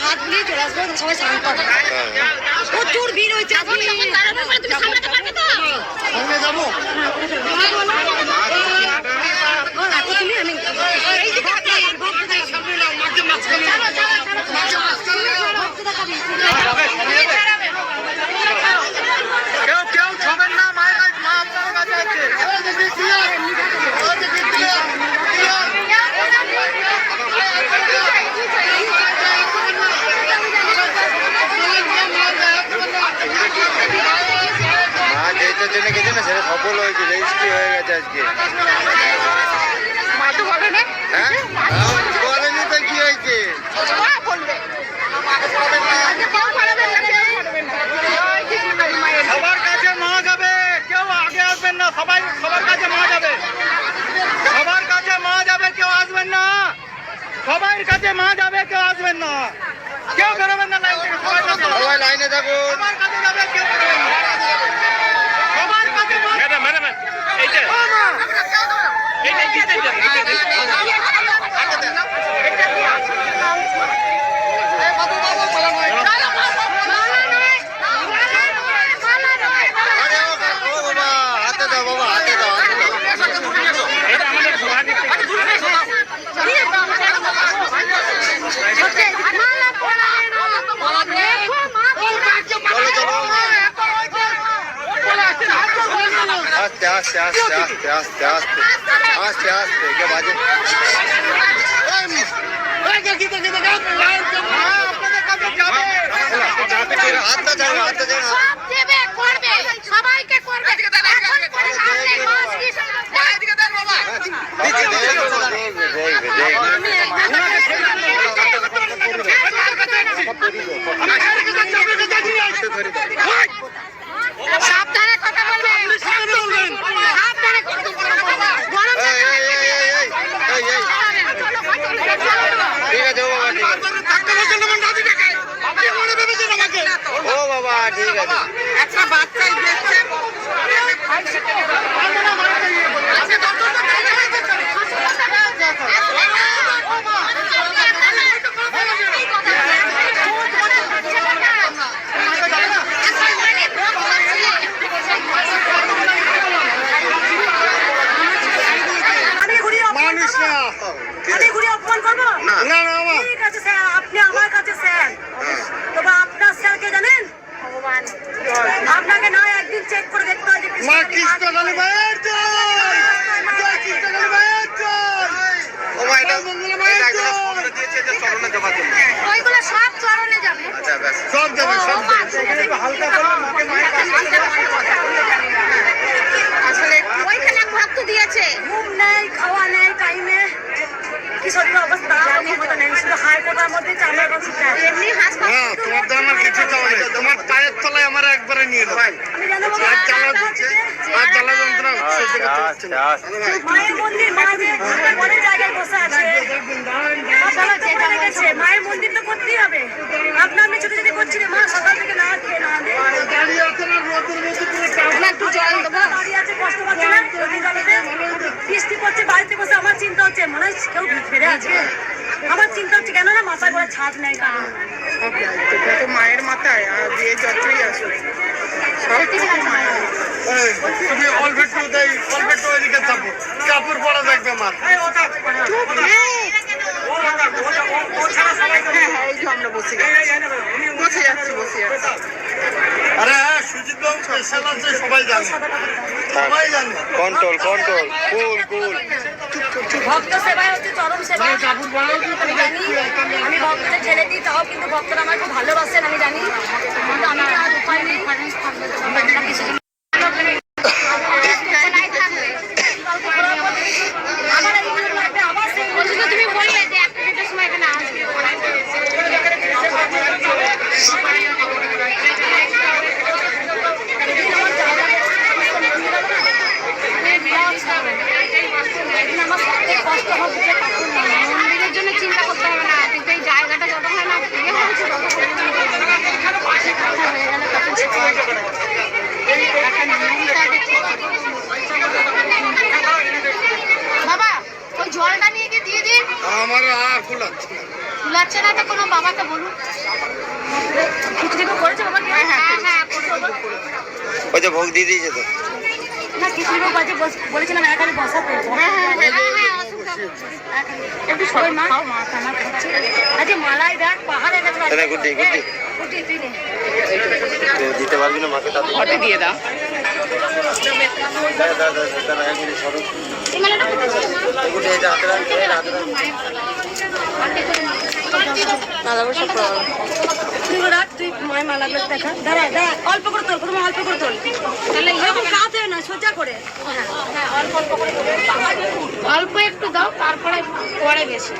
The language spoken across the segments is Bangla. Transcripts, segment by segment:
হাত বুলিয়ে চলে আসবো, সবাই শান্ত হবে। প্রচুর ভিড় হয়েছে। কেউ ছবেন না, মায়ের মা আপনার কাছে আছে। জন্য গেছে না, সেটা সফল হয়েছে, রেজিস্ট্রি হয়ে গেছে আজকে। হ্যাঁ বলেনি তো কি হয়েছে। সবার কাছে মা যাবে, কেউ আগে আসবেন না, সবার কাছে মা যাবে, সবার কাছে মা যাবে, কেউ আসবেন না, সবার কাছে মা যাবে, কেউ আসবেন না, কেউ বেরোবেন না লাইন থেকে, সবাই লাইনে থাকুন, সবার কাছে যাবে, কেউ বেরোবেন না, সবার কাছে মা। ম্যাডাম ম্যাডাম এইটা আস্তে আস্তে আস্তে আস্তে আস্তে আস্তে আস্তে আস্তে কে বাজে। সাবধানে কথা বলবেন, সাবধানে কথা বলবেন। ঠিক আছে ও বাবা, ঠিক আছে। একটা বাচ্চাই দেখছে আপনাকে না একদিন চেক করে দেখতে হয় যে মা কৃষ্ণকালী মায়ের জয়, জয় কৃষ্ণকালী মায়ের জয়। ও মা এটা এগুলো ফোনটা দিয়েছে যে চরণে দেওয়ার জন্য। ওইগুলো সব চরণে যাবে। আচ্ছা ব্যাস, সব যাবে, সব যাবে। এখানে একটু হালকা করলে মাকে মায়ের কাছে আসলে ওইখানে ভক্ত দিয়েছে, ঘুম নেই, খাওয়া নেই টাইমে, কি শরীরের অবস্থা ক্ষমতা নেই, শুধু হাই কোটার মধ্যে চালের কথা। এমনি হাসপাতাল তোমার তো আমার কিছু চাওয়া নেই, তোমার পায়ের তলায় আমার একবারে নিয়ে দাও। আমি জানো আর জ্বালা দিচ্ছে, আর জ্বালা যন্ত্রণা সহ্য করতে পারছি না। মায়ের মন্দির, মা যে অনেক জায়গায় বসে আছে, মায়ের মন্দির তো করতেই হবে। আপনার আমি ছোট ছোট করছি রে, মা সকাল থেকে না খেয়ে না দিয়ে দাঁড়িয়ে আছে না, রোদের মধ্যে পুরো একটু জল দেবো, দাঁড়িয়ে আছে, কষ্ট পাচ্ছে না, বৃষ্টি পড়ছে, বাড়িতে বসে আমার চিন্তা হচ্ছে, মনে হয় কেউ ফিরে আছে। আমার চিন্তা হচ্ছে কেন না মাথায় করে ছাদ নেই, কারণ তো মায়ের মাথায় আর যে যতই আসো তুমি অল্প একটু দেই, অল্প একটু ওইদিকে যাবো, কাপড় পরা দেখবে আমার। হ্যাঁ এই যে আমরা বসে যাচ্ছি। আরে হ্যাঁ, সুজিত বাবু স্পেশাল আছে, সবাই জানে, সবাই জানে। কন্ট্রোল কন্ট্রোল, কুল কুল। ভক্ত সেবাই হচ্ছে চরম সেবা। আমি জানি, আমি ভক্তদের ছেড়ে দিই, তাও কিন্তু ভক্তরা আমার খুব ভালোবাসেন, আমি জানি, কিন্তু আমার আর উপায় নেই। তুমি বললে যে একটা দেড়টার সময় এখানে আসবে, মন্দিরের জন্য চিন্তা করতে হবে না, কিন্তু এই জায়গাটা যত হয় না হয়ে গেছে তত বাবাকে বলুন খিচুড়ি করেছে বাবা? ওই তো ভোগ দিয়ে দিয়েছে তো। না খিচুড়ি বাজে বলেছিলাম এখানে বসাতে। একটু সবাই মা আচ্ছা মালাই দেখ পাহাড়ে গেছে গুড্ডি গুড্ডি গুটি তুই নে তো দিতে পারবি না মাকে তাতে ঘটে দিয়ে দাও। গুড্ডি এটা হাতে রাখ, এটা হাতে রাখ। তুই রাখ, তুই মায়ের মালাগুলো দেখা দাঁড়া দাঁড়া অল্প করে তোল, প্রথমে অল্প করে তোল, তাহলে এরকম কাঁধে না সোজা করে। হ্যাঁ অল্প অল্প করে অল্প একটু দাও, তারপরে পরে বেশি।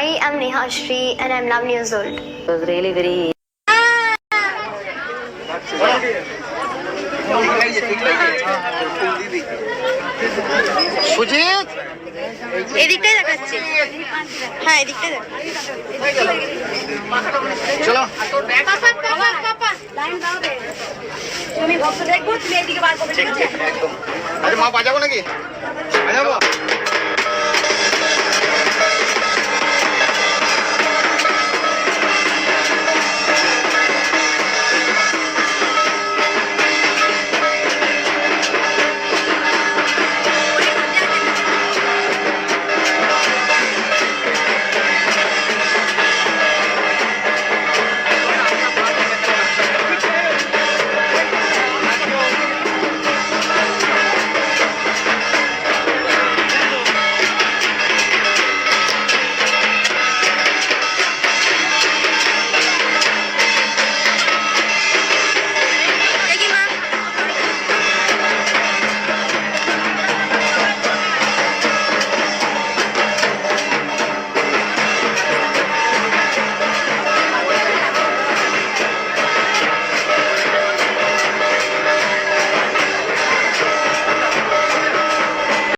I am Neha Shri and I'm 11 years old. It was really very Sujit এদিকটাই দেখাচ্ছে, হ্যাঁ এদিকটাই চলো তুমি ভক্ত দেখবো, তুমি এদিকে বার করবে, ঠিক আছে? একদম। আরে মা বাজাবো নাকি? বাজাবো।